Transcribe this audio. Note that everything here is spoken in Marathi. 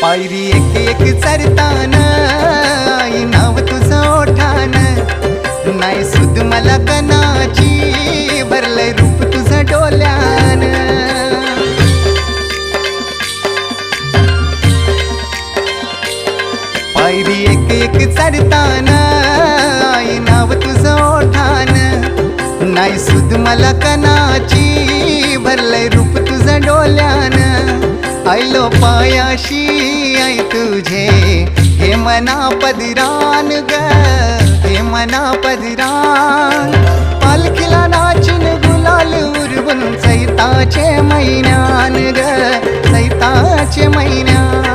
पायरी एक एक चरताना आई नाव तुझं ओठान, नाही सुद मला कनाची भरलंय रूप तुझं डोल्यान. पायरी एक एक चरताना आई नाव तुझं ओठान, नाही सुद मला कनाची भरलंय रूप तुझं डोल्यान. आयलो पायाशी आई तुझे हे मना पदरान ग, हे मना पदरान. पालखीला नाचून गुलाल उरवून चैताचे महिन्यान ग, चैताचे महिन्यान.